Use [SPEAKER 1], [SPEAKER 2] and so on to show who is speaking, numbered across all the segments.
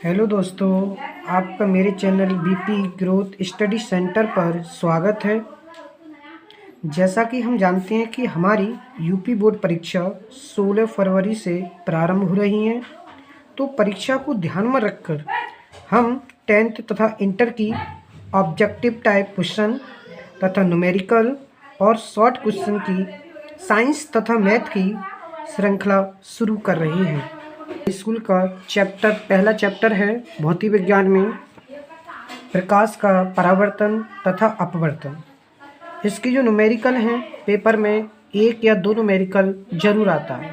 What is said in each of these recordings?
[SPEAKER 1] Hello दोस्तों, आपका मेरे channel BP growth study centre पर स्वागत है। जैसा कि हम जानते हैं कि हमारी यूपी बोर्ड परीक्षा 16 फरवरी से प्रारंभ हो रही है। तो परीक्षा को ध्यान में रखकर हम 10th तथा इंटर की ऑब्जेक्टिव टाइप क्वेश्चन तथा न्यूमेरिकल और शॉर्ट क्वेश्चन की साइंस तथा मैथ की श्रृंखला शुरू कर रहे हैं। स्कूल का पहला चैप्टर है भौतिक विज्ञान में प्रकाश का परावर्तन तथा अपवर्तन। इसकी जो न्यूमेरिकल हैं पेपर में एक या दो न्यूमेरिकल जरूर आता है।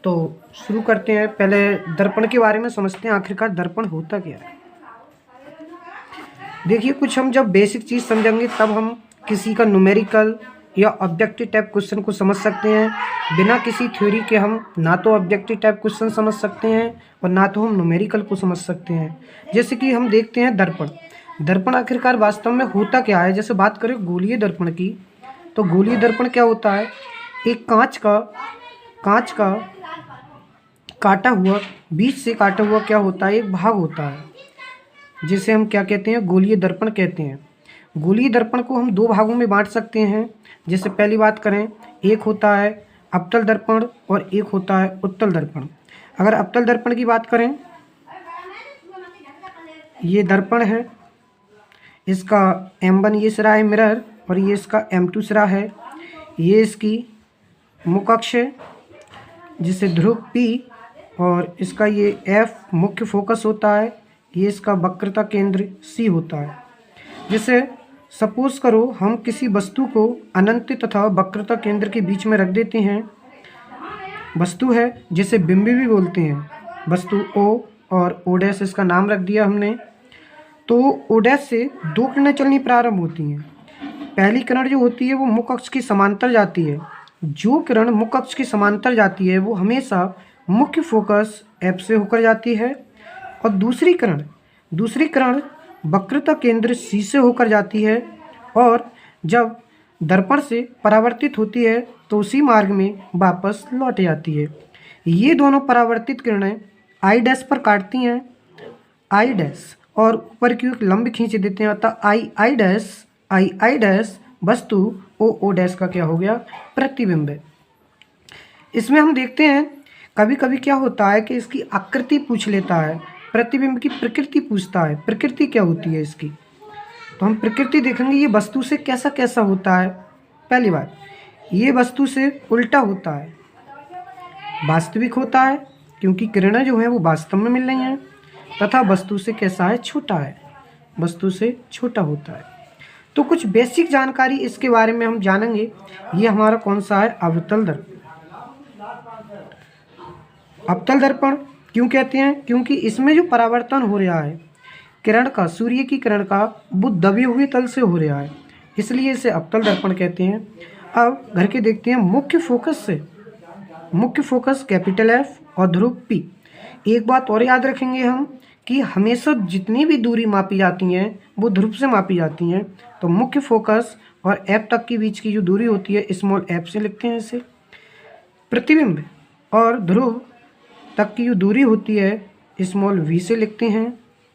[SPEAKER 1] तो शुरू करते हैं। पहले दर्पण के बारे में समझते हैं, आखिरकार दर्पण होता क्या है। देखिए, कुछ हम जब बेसिक चीज़ समझेंगे तब हम किसी का न्यूमेरिकल या ऑब्जेक्टिव टाइप क्वेश्चन को समझ सकते हैं। बिना किसी थ्योरी के हम ना तो ऑब्जेक्टिव टाइप क्वेश्चन समझ सकते हैं और ना तो हम न्यूमेरिकल को समझ सकते हैं। जैसे कि हम देखते हैं दर्पण। दर्पण आखिरकार वास्तव में होता क्या है। जैसे बात करें गोलीय दर्पण की, तो गोलीय दर्पण क्या होता है। एक कांच का काटा हुआ, बीच से काटा हुआ क्या होता है, एक भाग होता है, जिसे हम क्या कहते हैं, गोलीय दर्पण कहते हैं। गोलीय दर्पण को हम दो भागों में बांट सकते हैं। जैसे पहली बात करें, एक होता है अवतल दर्पण और एक होता है उत्तल दर्पण। अगर अवतल दर्पण की बात करें, ये दर्पण है, इसका M1 ये सिरा है मिरर और ये इसका M2 सिरा है। ये इसकी मुख्य अक्ष है जिसे ध्रुव P, और इसका ये F मुख्य फोकस होता है। ये इसका वक्रता केंद्र C होता है। जैसे सपोज करो हम किसी वस्तु को अनंत तथा वक्रता केंद्र के बीच में रख देते हैं। वस्तु है जिसे बिंब भी बोलते हैं। वस्तु O और O' इसका नाम रख दिया हमने। तो O' से दो किरणें चलनी प्रारंभ होती हैं। पहली किरण जो होती है वो मुख्य अक्ष की समांतर जाती है। जो किरण मुख्य अक्ष की समांतर जाती है वो हमेशा मुख्य फोकस F से होकर जाती है, और दूसरी किरण वक्रता केंद्र C से होकर जाती है, और जब दर्पण से परावर्तित होती है तो उसी मार्ग में वापस लौट जाती है। ये दोनों परावर्तित किरणें I' पर काटती हैं, I' और ऊपर की ओर लंब खींच देते हैं, अतः I' वस्तु O' का क्या हो गया, प्रतिबिंब है। इसमें हम देखते हैं कभी कभी क्या होता है कि इसकी आकृति पूछ लेता है, प्रतिबिंब की प्रकृति पूछता है। प्रकृति क्या होती है इसकी, तो हम प्रकृति देखेंगे ये वस्तु से कैसा कैसा होता है। पहली बात, ये वस्तु से उल्टा होता है, वास्तविक होता है क्योंकि किरणें जो हैं वो वास्तव में मिल रही हैं, तथा वस्तु से कैसा है, छोटा है, वस्तु से छोटा होता है। तो कुछ बेसिक जानकारी इसके बारे में हम जानेंगे। ये हमारा कौन सा है, अवतल दर्पण। अवतल दर्पण क्यों कहते हैं, क्योंकि इसमें जो परावर्तन हो रहा है किरण का, सूर्य की किरण का, वो दबे हुए तल से हो रहा है, इसलिए इसे अवतल दर्पण कहते हैं। अब घर के देखते हैं मुख्य फोकस कैपिटल F और ध्रुव P। एक बात और याद रखेंगे हम कि हमेशा जितनी भी दूरी मापी जाती हैं वो ध्रुव से मापी जाती हैं। तो मुख्य फोकस और F तक के बीच की जो दूरी होती है स्मॉल f से लिखते हैं इसे। प्रतिबिंब और ध्रुव तक की जो दूरी होती है स्मॉल v से लिखते हैं।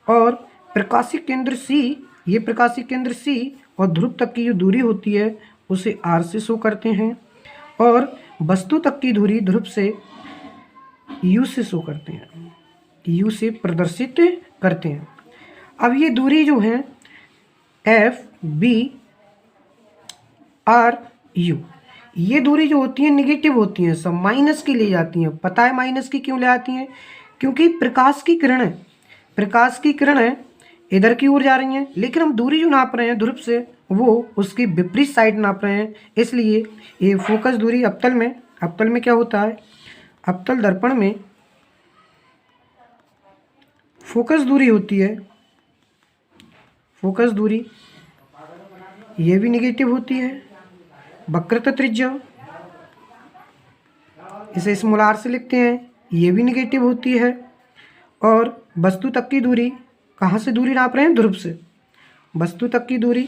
[SPEAKER 1] और प्रकाशिक केंद्र C, ये प्रकाशिक केंद्र C और ध्रुव तक की जो दूरी होती है उसे r से शो करते हैं, और वस्तु तक की दूरी ध्रुव से u से शो करते हैं, u से प्रदर्शित करते हैं। अब ये दूरी जो है F, B, R, U, ये दूरी जो होती है निगेटिव होती हैं, सब माइनस की ले जाती हैं। पता है माइनस की क्यों ले आती हैं, क्योंकि प्रकाश की किरणें इधर की ओर जा रही हैं, लेकिन हम दूरी जो नाप रहे हैं ध्रुव से वो उसकी विपरीत साइड नाप रहे हैं। इसलिए ये फोकस दूरी अवतल में क्या होता है, अवतल दर्पण में फोकस दूरी होती है, फोकस दूरी ये भी निगेटिव होती है। वक्रता त्रिज्या, इसे स्मॉल r से लिखते हैं, ये भी निगेटिव होती है। और वस्तु तक की दूरी, कहाँ से दूरी नाप रहे हैं, ध्रुव से। वस्तु तक की दूरी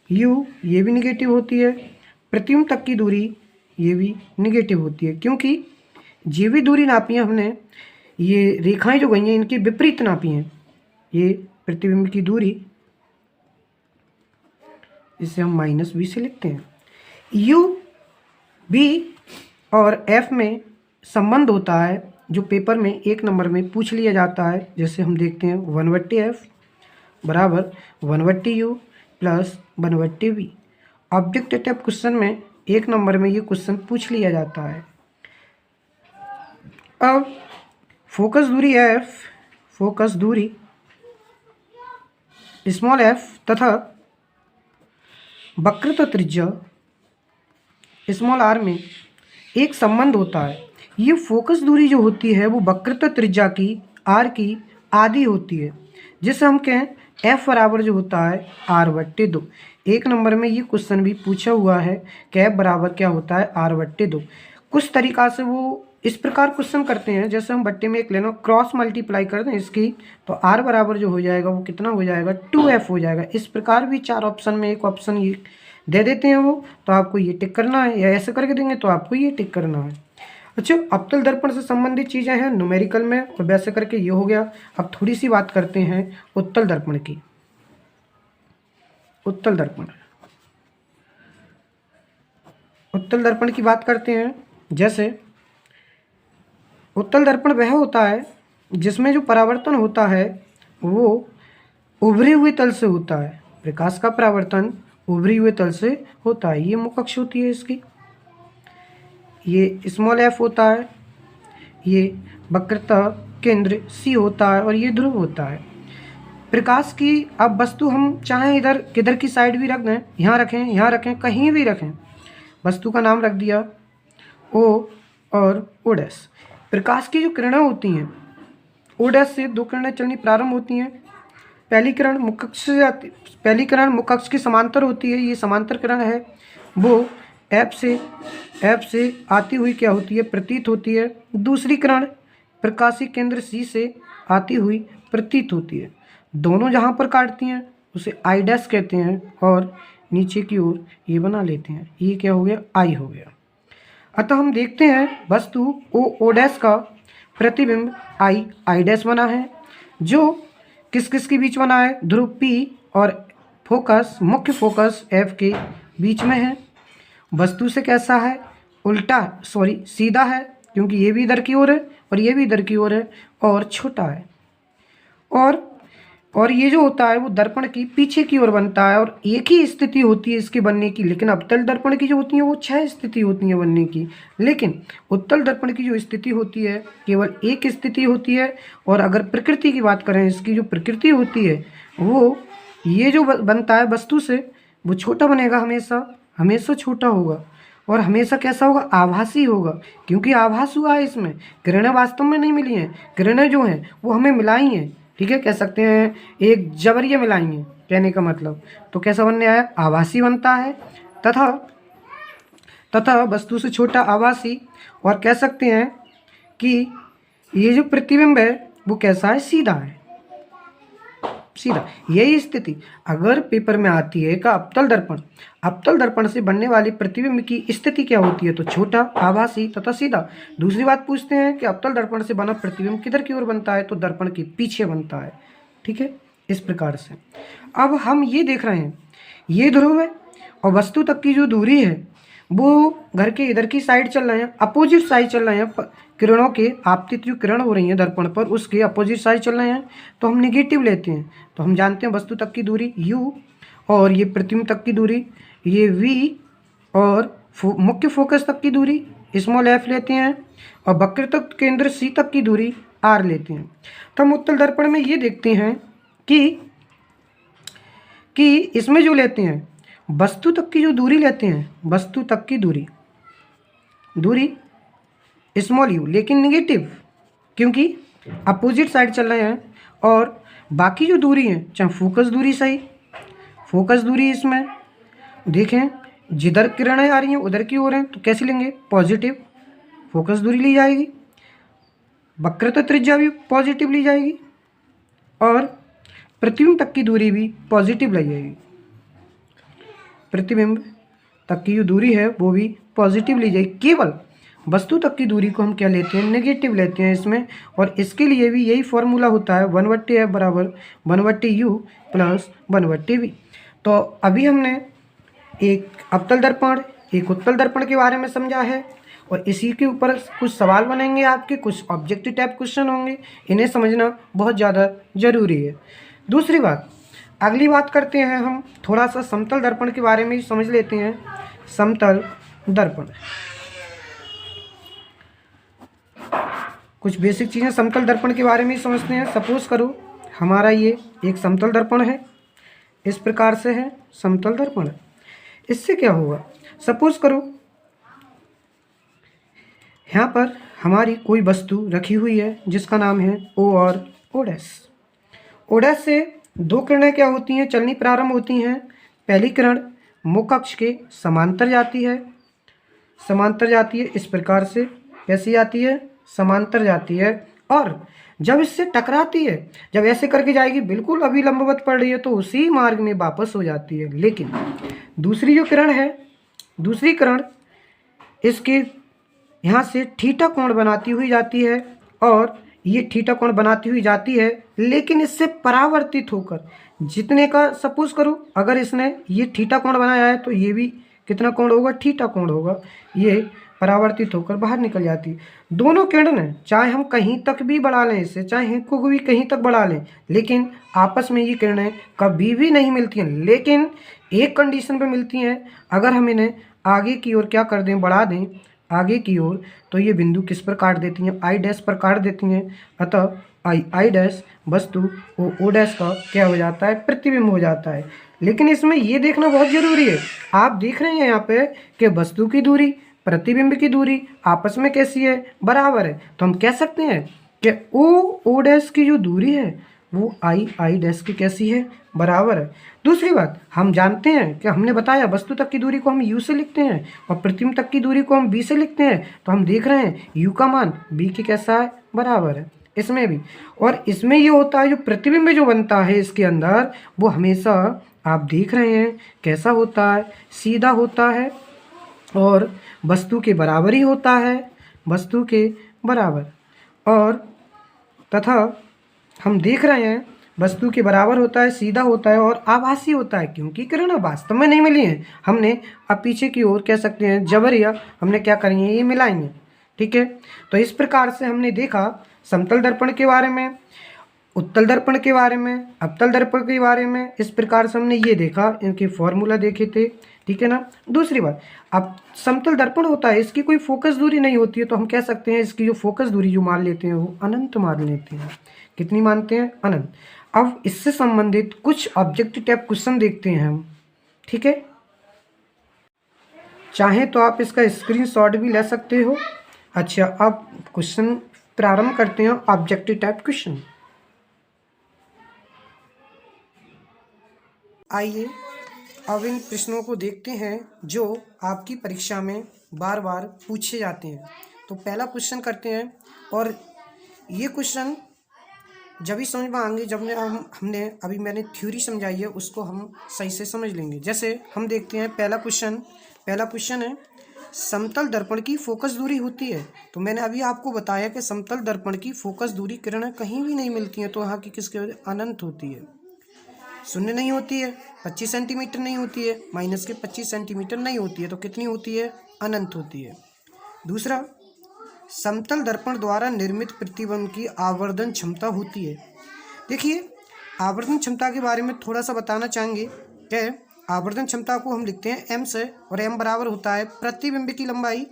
[SPEAKER 1] u, ये भी निगेटिव होती है। प्रतिबिंब तक की दूरी ये भी निगेटिव होती है, क्योंकि जो भी दूरी नापी है हमने, ये रेखाएं जो गई हैं इनकी विपरीत नापी हैं। ये प्रतिबिंब की दूरी, इसे हम -b से लिखते हैं। u, b और f में संबंध होता है जो पेपर में 1 नंबर में पूछ लिया जाता है। जैसे हम देखते हैं 1/f बराबर 1/u plus 1/v। Objective type question में 1 नंबर में ये क्वेश्चन पूछ लिया जाता है। अब फोकस दूरी f, फोकस दूरी स्मॉल f तथा वक्रता त्रिज्या स्मॉल r में एक संबंध होता है। ये फोकस दूरी जो होती है वो वक्रता त्रिज्या की r की आधी होती है, जिसे हम कहें f बराबर जो होता है r/2। 1 नंबर में ये क्वेश्चन भी पूछा हुआ है कि f बराबर क्या होता है r/2। कुछ तरीका से वो इस प्रकार क्वेश्चन करते हैं, जैसे हम बट्टे में एक लेना क्रॉस मल्टीप्लाई कर दें इसकी, तो r बराबर जो हो जाएगा वो कितना हो जाएगा 2f हो जाएगा। इस प्रकार भी 4 ऑप्शन में एक ऑप्शन ये दे देते हैं वो, तो आपको ये टिक करना है, या ऐसे करके देंगे तो आपको ये टिक करना है। अच्छा, अवतल दर्पण से संबंधित चीज़ें हैं न्यूमेरिकल में, और वैसे करके ये हो गया। अब थोड़ी सी बात करते हैं उत्तल दर्पण की। उत्तल दर्पण, उत्तल दर्पण की बात करते हैं। जैसे उत्तल दर्पण वह होता है जिसमें जो परावर्तन होता है वो उभरे हुए तल से होता है। प्रकाश का परावर्तन उभरे हुए तल से होता है। ये मुख अक्ष होती है इसकी, ये स्मॉल f होता है, ये वक्रता केंद्र C होता है, और ये ध्रुव होता है। प्रकाश की अब वस्तु हम चाहें इधर किधर की साइड भी रख दें, यहाँ रखें, यहाँ रखें, कहीं भी रखें। वस्तु का नाम रख दिया O और O'। प्रकाश की जो किरणें होती हैं O' से 2 किरणें चलनी प्रारंभ होती हैं। पहली किरण मुख अक्ष से आती, पहली किरण मुख अक्ष के समांतर होती है, ये समांतर किरण है। वो F से आती हुई क्या होती है, प्रतीत होती है। दूसरी किरण प्रकाशी केंद्र C से आती हुई प्रतीत होती है। दोनों जहाँ पर काटती हैं उसे I' कहते हैं, और नीचे की ओर ये बना लेते हैं। ये क्या हो गया, I हो गया। अतः हम देखते हैं वस्तु O' का प्रतिबिंब I' बना है, जो किस किस के बीच बना है, ध्रुव P और फोकस, मुख्य फोकस F के बीच में है। वस्तु से कैसा है, उल्टा सीधा है, क्योंकि ये भी इधर की ओर है और ये भी इधर की ओर है, और छोटा है। और ये जो होता है वो दर्पण की पीछे की ओर बनता है, और एक ही स्थिति होती है इसके बनने की। लेकिन अवतल दर्पण की जो होती है वो 6 स्थिति होती है बनने की, लेकिन उत्तल दर्पण की जो स्थिति होती है केवल एक स्थिति होती है। और अगर प्रकृति की बात करें, इसकी जो प्रकृति होती है वो ये जो बनता है वस्तु से, वो छोटा बनेगा, हमेशा छोटा होगा, और हमेशा कैसा होगा, आभासी होगा, क्योंकि आभास हुआ है इसमें। किरणें वास्तव में नहीं मिली हैं, किरणें जो हैं वो हमें मिलाई हैं, ठीक है, कह सकते हैं एक जबरिया मिलाई हैं, कहने का मतलब। तो कैसा बनने आया, आभासी बनता है, तथा वस्तु से छोटा, आभासी। और कह सकते हैं कि ये जो प्रतिबिंब है वो कैसा है, सीधा है, सीधा। यही स्थिति अगर पेपर में आती है का अवतल दर्पण से बनने वाली प्रतिबिंब की स्थिति क्या होती है, तो छोटा, आभासी तथा सीधा। दूसरी बात पूछते हैं कि अवतल दर्पण से बना प्रतिबिंब किधर की ओर बनता है, तो दर्पण के पीछे बनता है, ठीक है, इस प्रकार से। अब हम ये देख रहे हैं, ये ध्रुव है और वस्तु तक की जो दूरी है वो घर के इधर की साइड चल रहे हैं, अपोजिट साइड चल रहे हैं। किरणों के आपतित जो किरण हो रही है दर्पण पर, उसके अपोजिट साइड चल रहे हैं, तो हम नेगेटिव लेते हैं। तो हम जानते हैं वस्तु तक की दूरी u, और ये प्रतिबिंब तक की दूरी ये v, और मुख्य फोकस तक की दूरी स्मॉल f लेते हैं, और वक्रता केंद्र C तक की दूरी r लेते हैं। तो हम उत्तल दर्पण में ये देखते हैं कि इसमें जो लेते हैं वस्तु तक की जो दूरी लेते हैं, वस्तु तक की दूरी स्मॉल u, लेकिन नेगेटिव, क्योंकि अपोजिट साइड चल रहे हैं। और बाकी जो दूरी है, चाहे फोकस दूरी सही, फोकस दूरी इसमें देखें जिधर किरणें आ रही हैं उधर की ओर हैं, तो कैसे लेंगे, पॉजिटिव फोकस दूरी ली जाएगी, वक्रता त्रिज्या भी पॉजिटिव ली जाएगी, और प्रतिबिंब तक की दूरी भी पॉजिटिव ली जाएगी। प्रतिबिंब तक की जो दूरी है वो भी पॉजिटिव ली जाएगी। केवल वस्तु तक की दूरी को हम क्या लेते हैं, नेगेटिव लेते हैं इसमें। और इसके लिए भी यही फॉर्मूला होता है 1/f बराबर 1/u प्लस 1/v। तो अभी हमने एक अवतल दर्पण, एक उत्तल दर्पण के बारे में समझा है, और इसी के ऊपर कुछ सवाल बनेंगे आपके, कुछ ऑब्जेक्टिव टाइप क्वेश्चन होंगे, इन्हें समझना बहुत ज़्यादा ज़रूरी है। दूसरी बात, अगली बात करते हैं हम थोड़ा सा समतल दर्पण के बारे में ही समझ लेते हैं। समतल दर्पण, कुछ बेसिक चीज़ें समतल दर्पण के बारे में ही समझते हैं। सपोज करो हमारा ये एक समतल दर्पण है, इस प्रकार से है समतल दर्पण। इससे क्या होगा, सपोज करो यहाँ पर हमारी कोई वस्तु रखी हुई है जिसका नाम है O और O डैश। O डैश से दो किरणें क्या होती हैं, चलनी प्रारंभ होती हैं। पहली किरण मुख अक्ष के समांतर जाती है, समांतर जाती है इस प्रकार से, कैसी जाती है, समांतर जाती है। और जब इससे टकराती है, जब ऐसे करके जाएगी बिल्कुल अभी लंबवत पड़ रही है, तो उसी मार्ग में वापस हो जाती है। लेकिन दूसरी जो किरण है, दूसरी किरण इसके यहाँ से थीटा कोण बनाती हुई जाती है, और ये थीटा कोण बनाती हुई जाती है, लेकिन इससे परावर्तित होकर जितने का, सपोज करो अगर इसने ये थीटा कोण बनाया है तो ये भी कितना कोण होगा, थीटा कोण होगा, ये परावर्तित होकर बाहर निकल जाती है। दोनों किरणें चाहे हम कहीं तक भी बढ़ा लें इसे, चाहे को भी कहीं तक बढ़ा लें, लेकिन आपस में ये किरणें कभी भी नहीं मिलती हैं। लेकिन एक कंडीशन पे मिलती हैं, अगर हम इन्हें आगे की ओर क्या कर दें, बढ़ा दें आगे की ओर, तो ये बिंदु किस पर काट देती हैं, I डैश पर काट देती हैं। अतः I डैश वस्तु O डैश का क्या हो जाता है, प्रतिबिंब हो जाता है। लेकिन इसमें ये देखना बहुत जरूरी है, आप देख रहे हैं यहाँ पे कि वस्तु की दूरी प्रतिबिंब की दूरी आपस में कैसी है, बराबर है। तो हम कह सकते हैं कि O डैश की जो दूरी है वो I डैश की कैसी है, बराबर है। दूसरी बात, हम जानते हैं कि हमने बताया वस्तु तक की दूरी को हम U से लिखते हैं और प्रतिबिंब तक की दूरी को हम B से लिखते हैं। तो हम देख रहे हैं U का मान B के कैसा है, बराबर है इसमें भी। और इसमें ये होता है जो प्रतिबिंब जो बनता है इसके अंदर, वो हमेशा आप देख रहे हैं कैसा होता है, सीधा होता है और वस्तु के बराबर ही होता है, वस्तु के बराबर। और तथा हम देख रहे हैं वस्तु के बराबर होता है, सीधा होता है और आभासी होता है, क्योंकि किरणें वास्तव में नहीं मिली हैं। हमने अब पीछे की ओर कह सकते हैं जबरिया हमने क्या करेंगे, ये मिलाएंगे, ठीक है। तो इस प्रकार से हमने देखा समतल दर्पण के बारे में, उत्तल दर्पण के बारे में, अवतल दर्पण के बारे में। इस प्रकार से हमने ये देखा, इनके फॉर्मूला देखे थे, ठीक है ना। दूसरी बात, अब समतल दर्पण होता है, इसकी कोई फोकस दूरी नहीं होती है, तो हम कह सकते हैं इसकी जो फोकस दूरी जो मान लेते हैं वो अनंत मान लेते हैं। कितनी मानते हैं, अनंत। अब इससे संबंधित कुछ ऑब्जेक्टिव टाइप क्वेश्चन देखते हैं हम, ठीक है। चाहे तो आप इसका स्क्रीनशॉट भी ले सकते हो। अच्छा, अब क्वेश्चन प्रारंभ करते हैं, ऑब्जेक्टिव टाइप क्वेश्चन। आइए अब इन प्रश्नों को देखते हैं जो आपकी परीक्षा में बार बार पूछे जाते हैं। तो पहला क्वेश्चन करते हैं, और ये क्वेश्चन जब भी समझ में आएंगे जब हमने अभी मैंने थ्योरी समझाई है उसको हम सही से समझ लेंगे। जैसे हम देखते हैं पहला क्वेश्चन है, समतल दर्पण की फोकस दूरी होती है। तो मैंने अभी आपको बताया कि समतल दर्पण की फोकस दूरी किरणें कहीं भी नहीं मिलती हैं, तो यहाँ की किसकी वजह, अनंत होती है, शून्य नहीं होती है, 25 सेंटीमीटर नहीं होती है, माइनस के 25 सेंटीमीटर नहीं होती है, तो कितनी होती है, अनंत होती है। दूसरा, समतल दर्पण द्वारा निर्मित प्रतिबिंब की आवर्धन क्षमता होती है। देखिए, आवर्धन क्षमता के बारे में थोड़ा सा बताना चाहेंगे कि आवर्धन क्षमता को हम लिखते हैं m से, और m बराबर होता है प्रतिबिंब की लंबाई,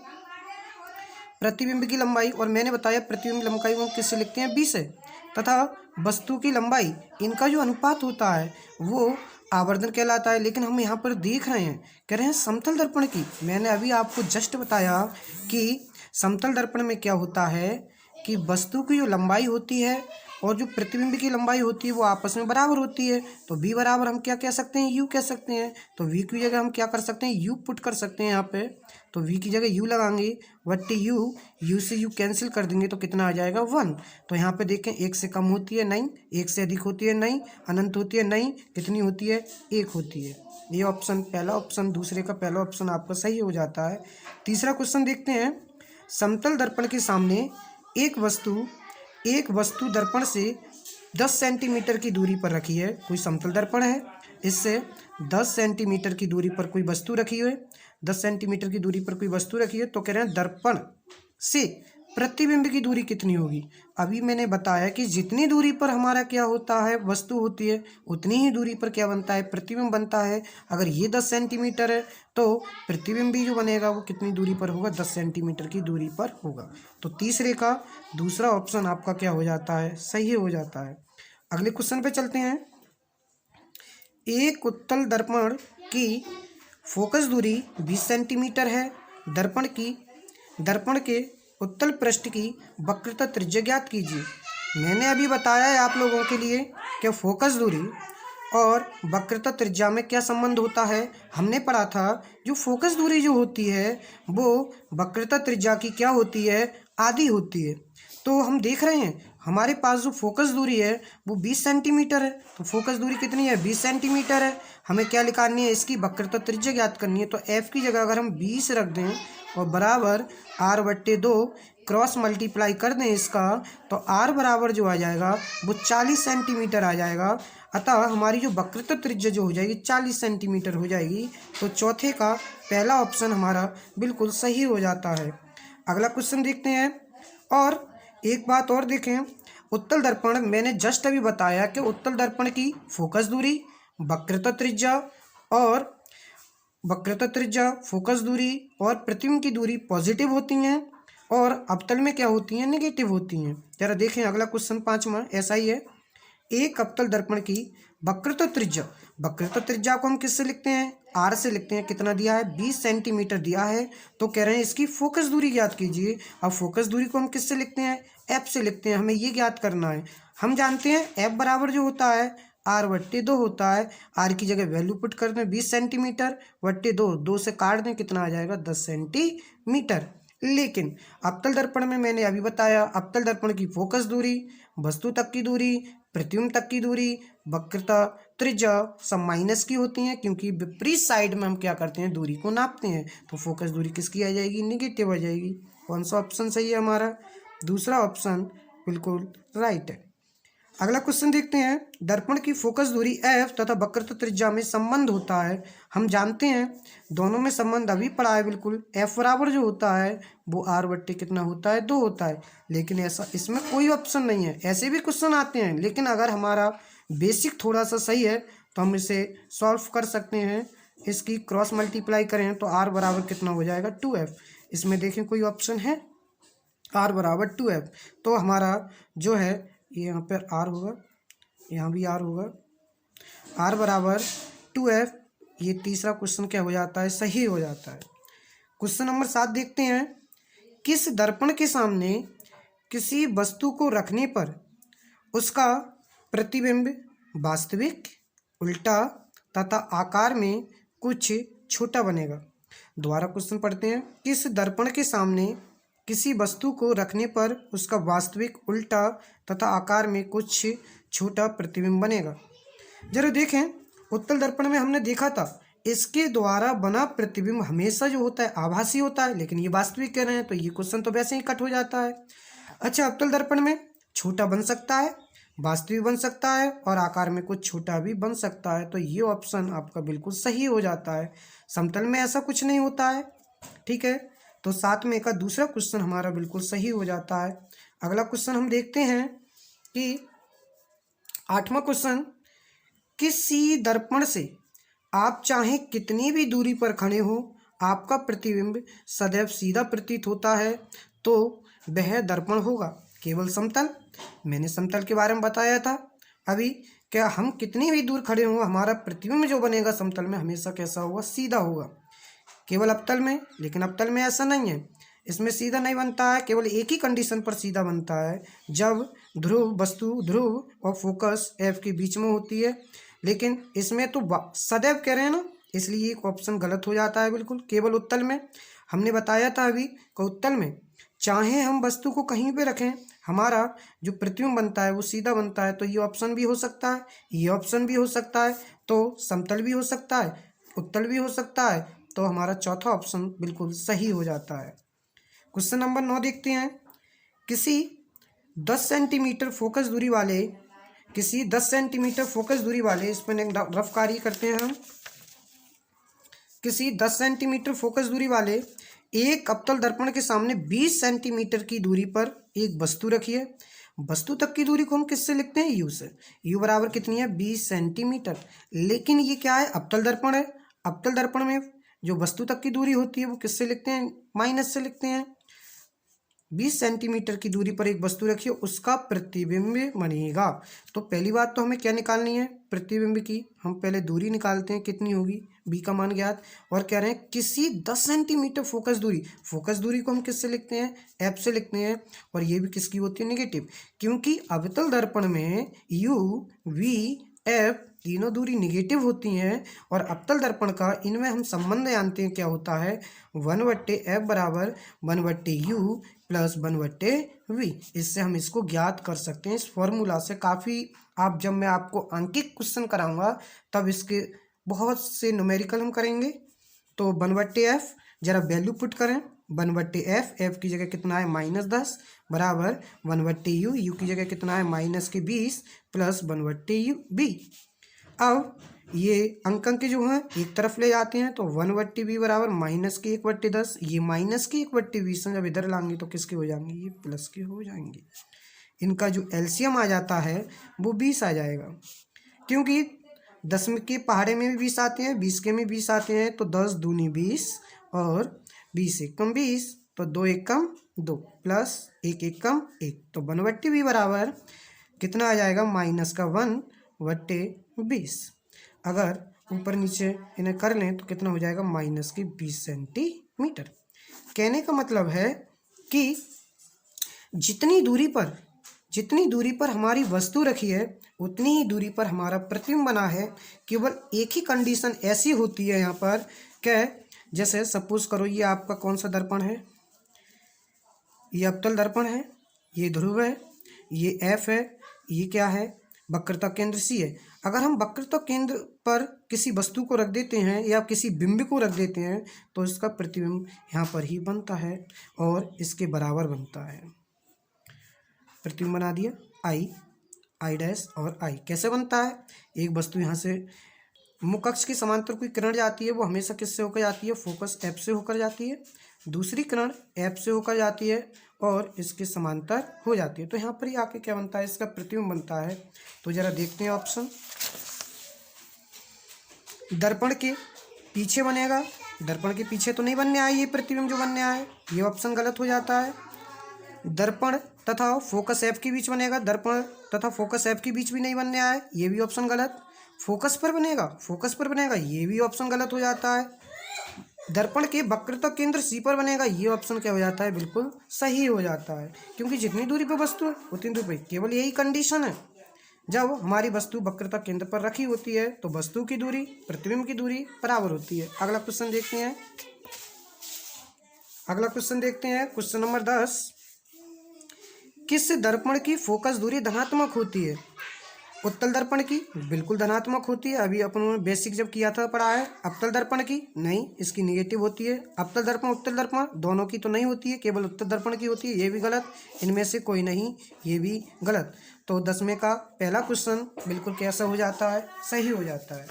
[SPEAKER 1] और मैंने बताया प्रतिबिंब लंबाई को किससे लिखते हैं, b से, तथा वस्तु की लंबाई, इनका जो अनुपात होता है वो आवर्धन कहलाता है। लेकिन हम यहाँ पर देख रहे हैं, कह रहे हैं समतल दर्पण की, मैंने अभी आपको जस्ट बताया कि समतल दर्पण में क्या होता है कि वस्तु की जो लंबाई होती है और जो प्रतिबिंब की लंबाई होती है वो आपस में बराबर होती है। तो v बराबर हम क्या कह सकते हैं, u कह सकते हैं। तो v की जगह हम क्या कर सकते हैं, u पुट कर सकते हैं यहाँ पे। तो v की जगह u लगाएंगे, बट्टी u से u कैंसिल कर देंगे तो कितना आ जाएगा, 1। तो यहाँ पे देखें, 1 से कम होती है नहीं, 1 से अधिक होती है नहीं, अनंत होती है नहीं, कितनी होती है, 1 होती है। ये ऑप्शन, पहला ऑप्शन दूसरे का पहला ऑप्शन आपका सही हो जाता है। तीसरा क्वेश्चन देखते हैं, समतल दर्पण के सामने एक वस्तु दर्पण से 10 सेंटीमीटर की दूरी पर रखी है। कोई समतल दर्पण है, इससे 10 सेंटीमीटर की दूरी पर कोई वस्तु रखी है, 10 सेंटीमीटर की दूरी पर कोई वस्तु रखी है। तो कह रहे हैं दर्पण से प्रतिबिंब की दूरी कितनी होगी। अभी मैंने बताया कि जितनी दूरी पर हमारा क्या होता है, वस्तु होती है, उतनी ही दूरी पर क्या बनता है, प्रतिबिंब बनता है। अगर ये 10 सेंटीमीटर है तो प्रतिबिंब भी जो बनेगा वो कितनी दूरी पर होगा, 10 सेंटीमीटर की दूरी पर होगा। तो तीसरे का दूसरा ऑप्शन आपका क्या हो जाता है, सही हो जाता है। अगले क्वेश्चन पे चलते हैं। एक उत्तल दर्पण की फोकस दूरी 20 सेंटीमीटर है। दर्पण के उत्तल पृष्ठ की वक्रता त्रिज्या ज्ञात कीजिए। मैंने अभी बताया है आप लोगों के लिए कि फोकस दूरी और वक्रता त्रिज्या में क्या संबंध होता है। हमने पढ़ा था जो फोकस दूरी जो होती है वो वक्रता त्रिज्या की क्या होती है, आधी होती है। तो हम देख रहे हैं हमारे पास जो फोकस दूरी है वो 20 सेंटीमीटर है। तो फोकस दूरी कितनी है, 20 सेंटीमीटर है। हमें क्या निकालनी है, इसकी वक्रता त्रिज्या ज्ञात करनी है। तो एफ की जगह अगर हम 20 रख दें और बराबर r/2 क्रॉस मल्टीप्लाई कर दें इसका, तो r बराबर जो आ जाएगा वो 40 सेंटीमीटर आ जाएगा। अतः हमारी जो वक्रता त्रिज्या जो हो जाएगी 40 सेंटीमीटर हो जाएगी। तो चौथे का पहला ऑप्शन हमारा बिल्कुल सही हो जाता है। अगला क्वेश्चन देखते हैं। और एक बात और देखें, उत्तल दर्पण मैंने जस्ट अभी बताया कि उत्तल दर्पण की फोकस दूरी, वक्रता त्रिज्या, फोकस दूरी और प्रतिबिंब की दूरी पॉजिटिव होती हैं और अवतल में क्या होती हैं, नेगेटिव होती हैं। जरा देखें अगला क्वेश्चन 5वां ऐसा ही है। एक अवतल दर्पण की वक्रता त्रिज्या को हम किससे लिखते हैं, आर से लिखते हैं। कितना दिया है, 20 सेंटीमीटर दिया है। तो कह रहे हैं इसकी फोकस दूरी ज्ञात कीजिए। अब फोकस दूरी को हम किससे लिखते हैं, एफ से लिखते हैं। हमें ये ज्ञात करना है। हम जानते हैं एफ बराबर जो होता है r/2 होता है। आर की जगह वैल्यू पुट कर दें 20 सेंटीमीटर बट्टे 2 से काट दें, कितना आ जाएगा 10 सेंटीमीटर। लेकिन अवतल दर्पण में मैंने अभी बताया अवतल दर्पण की फोकस दूरी, वस्तु तक की दूरी, प्रतिबिंब तक की दूरी, वक्रता त्रिज्या सब माइनस की होती हैं, क्योंकि विपरीत साइड में हम क्या करते हैं, दूरी को नापते हैं। तो फोकस दूरी किसकी आ जाएगी, निगेटिव आ जाएगी। कौन सा ऑप्शन सही है हमारा, दूसरा ऑप्शन बिल्कुल राइट है। अगला क्वेश्चन देखते हैं। दर्पण की फोकस दूरी एफ तथा वक्रता त्रिज्या में संबंध होता है। हम जानते हैं दोनों में संबंध अभी पढ़ा है बिल्कुल। एफ बराबर जो होता है वो r/2 कितना होता है, 2 होता है। लेकिन ऐसा इसमें कोई ऑप्शन नहीं है। ऐसे भी क्वेश्चन आते हैं, लेकिन अगर हमारा बेसिक थोड़ा सा सही है तो हम इसे सॉल्व कर सकते हैं। इसकी क्रॉस मल्टीप्लाई करें तो r बराबर कितना हो जाएगा, 2f। इसमें देखें कोई ऑप्शन है, r बराबर 2f। तो हमारा जो है ये यहाँ पर r होगा, यहाँ भी r होगा, r बराबर 2f। ये तीसरा क्वेश्चन क्या हो जाता है, सही हो जाता है। क्वेश्चन नंबर 7 देखते हैं। किस दर्पण के सामने किसी वस्तु को रखने पर उसका प्रतिबिंब वास्तविक, उल्टा तथा आकार में कुछ छोटा बनेगा। दोबारा क्वेश्चन पढ़ते हैं। किस दर्पण के सामने किसी वस्तु को रखने पर उसका वास्तविक, उल्टा तथा आकार में कुछ छोटा प्रतिबिंब बनेगा। जरा देखें उत्तल दर्पण में हमने देखा था इसके द्वारा बना प्रतिबिंब हमेशा जो होता है आभासी होता है, लेकिन ये वास्तविक कह रहे हैं तो ये क्वेश्चन तो वैसे ही कट हो जाता है। अच्छा, अवतल दर्पण में छोटा बन सकता है, वास्तविक बन सकता है और आकार में कुछ छोटा भी बन सकता है। तो ये ऑप्शन आपका बिल्कुल सही हो जाता है। समतल में ऐसा कुछ नहीं होता है, ठीक है। तो 7 में का दूसरा क्वेश्चन हमारा बिल्कुल सही हो जाता है। अगला क्वेश्चन हम देखते हैं कि 8वां क्वेश्चन। किसी दर्पण से आप चाहे कितनी भी दूरी पर खड़े हो, आपका प्रतिबिंब सदैव सीधा प्रतीत होता है, तो वह दर्पण होगा। केवल समतल, मैंने समतल के बारे में बताया था अभी, क्या हम कितनी भी दूर खड़े हों हमारा प्रतिबिंब जो बनेगा समतल में हमेशा कैसा होगा, सीधा होगा। केवल अवतल में, लेकिन अवतल में ऐसा नहीं है, इसमें सीधा नहीं बनता है। केवल एक ही कंडीशन पर सीधा बनता है, जब ध्रुव और फोकस एफ के बीच में होती है। लेकिन इसमें तो सदैव कह रहे हैं ना, इसलिए एक ऑप्शन गलत हो जाता है बिल्कुल। केवल उत्तल में हमने बताया था अभी कि उत्तल में चाहे हम वस्तु को कहीं पे रखें, हमारा जो प्रतिबिंब बनता है वो सीधा बनता है। तो ये ऑप्शन भी हो सकता है, ये ऑप्शन भी हो सकता है, तो समतल भी हो सकता है, उत्तल भी हो सकता है। तो हमारा चौथा ऑप्शन बिल्कुल सही हो जाता है। क्वेश्चन नंबर 9 देखते हैं। किसी 10 सेंटीमीटर फोकस दूरी वाले इस पर एक रफ कार्य करते हैं हम। किसी 10 सेंटीमीटर फोकस दूरी वाले एक अवतल दर्पण के सामने 20 सेंटीमीटर की दूरी पर एक वस्तु रखी है। वस्तु तक की दूरी को हम किससे लिखते हैं? यू से। यू बराबर कितनी है? 20 सेंटीमीटर। लेकिन ये क्या है? अवतल दर्पण है। अवतल दर्पण में जो वस्तु तक की दूरी होती है वो किससे लिखते हैं? माइनस से लिखते हैं। 20 सेंटीमीटर की दूरी पर एक वस्तु रखी है, उसका प्रतिबिंब बनेगा। तो पहली बात तो हमें क्या निकालनी है? प्रतिबिंब की। हम पहले दूरी निकालते हैं, कितनी होगी? बी का मान ज्ञात। और कह रहे हैं किसी 10 सेंटीमीटर फोकस दूरी को हम किससे लिखते हैं? एफ से लिखते हैं। और ये भी किसकी होती है? नेगेटिव। क्योंकि अवतल दर्पण में यू, वी, एफ तीनों दूरी निगेटिव होती हैं। और अवतल दर्पण का इनमें हम संबंध जानते हैं क्या होता है? 1/f बराबर 1/u प्लस 1/v। इससे हम इसको ज्ञात कर सकते हैं। इस फॉर्मूला से काफ़ी, आप जब मैं आपको अंकित क्वेश्चन कराऊंगा तब इसके बहुत से न्यूमेरिकल हम करेंगे। तो 1/f जरा वैल्यू पुट करें। 1/f, एफ की जगह कितना है? -10 बराबर 1/u, यू की जगह कितना है? -20 प्लस 1/v। अब ये अंक के जो हैं एक तरफ ले जाते हैं, तो 1/v बराबर -1/10। ये -1/20 से जब इधर लाएंगे तो किसके हो जाएंगे? ये प्लस के हो जाएंगे। इनका जो एलसीएम आ जाता है वो 20 आ जाएगा। क्योंकि 10 के पहाड़े में भी 20 आते हैं, 20 के में 20 आते हैं। तो 10 दूनी 20 और 20 एकम 20, तो 2 एकम 2 प्लस 1 एकम 1। तो 1/v बराबर कितना आ जाएगा? -1/20। अगर ऊपर नीचे इन्हें कर लें तो कितना हो जाएगा? -20 सेंटीमीटर। कहने का मतलब है कि जितनी दूरी पर हमारी वस्तु रखी है उतनी ही दूरी पर हमारा प्रतिबिंब बना है। केवल एक ही कंडीशन ऐसी होती है यहाँ पर कि जैसे सपोज करो ये आपका कौन सा दर्पण है? ये अवतल दर्पण है, ये ध्रुव है, ये एफ है, ये क्या है? वक्रता केंद्र सी है। अगर हम वक्रता केंद्र पर किसी वस्तु को रख देते हैं या किसी बिंब को रख देते हैं तो इसका प्रतिबिंब यहाँ पर ही बनता है और इसके बराबर बनता है। प्रतिबिंब बना दिया आई डैश और आई। कैसे बनता है? एक वस्तु यहाँ से मुख्य अक्ष के समांतर कोई किरण जाती है, वो हमेशा किससे होकर जाती है? फोकस एफ से होकर जाती है। दूसरी किरण एफ से होकर जाती है और इसके समांतर हो जाती है। तो यहाँ पर ही आके क्या बनता है? इसका प्रतिबिंब बनता है। तो जरा देखते हैं ऑप्शन। दर्पण के पीछे बनेगा। दर्पण के पीछे तो नहीं बनने आया ये प्रतिबिंब जो बनने आया है, ये ऑप्शन गलत हो जाता है। दर्पण तथा फोकस एफ के बीच बनेगा। दर्पण तथा फोकस एफ के बीच भी नहीं बनने आया, ये भी ऑप्शन गलत। फोकस पर बनेगा, ये भी ऑप्शन गलत हो जाता है। दर्पण के वक्रता केंद्र सी पर बनेगा, ये ऑप्शन क्या हो जाता है? बिल्कुल सही हो जाता है। क्योंकि जितनी दूरी पर वस्तु है उतनी दूरी पर, केवल यही कंडीशन है जब हमारी वस्तु वक्रता केंद्र पर रखी होती है तो वस्तु की दूरी प्रतिबिंब की दूरी बराबर होती है। अगला क्वेश्चन देखते हैं। Question number 10। किस दर्पण की फोकस दूरी धनात्मक होती है? उत्तल दर्पण की बिल्कुल धनात्मक होती है। अभी अपन ने बेसिक जब किया था पढ़ा है। अवतल दर्पण की नहीं, इसकी नेगेटिव होती है। अवतल दर्पण उत्तल दर्पण दोनों की तो नहीं होती है, केवल उत्तल दर्पण की होती है, ये भी गलत। इनमें से कोई नहीं, ये भी गलत। तो 10वें का पहला क्वेश्चन बिल्कुल कैसा हो जाता है? सही हो जाता है।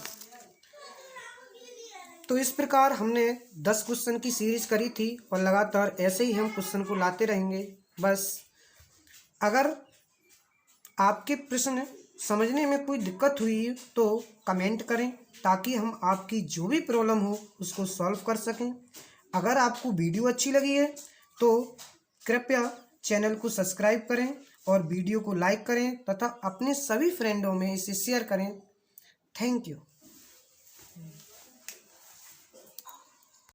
[SPEAKER 1] तो इस प्रकार हमने 10 क्वेश्चन की सीरीज करी थी और लगातार ऐसे ही हम क्वेश्चन को लाते रहेंगे। बस अगर आपके प्रश्न समझने में कोई दिक्कत हुई तो कमेंट करें ताकि हम आपकी जो भी प्रॉब्लम हो उसको सॉल्व कर सकें। अगर आपको वीडियो अच्छी लगी है तो कृपया चैनल को सब्सक्राइब करें और वीडियो को लाइक करें तथा अपने सभी फ्रेंडों में इसे शेयर करें। Thank you.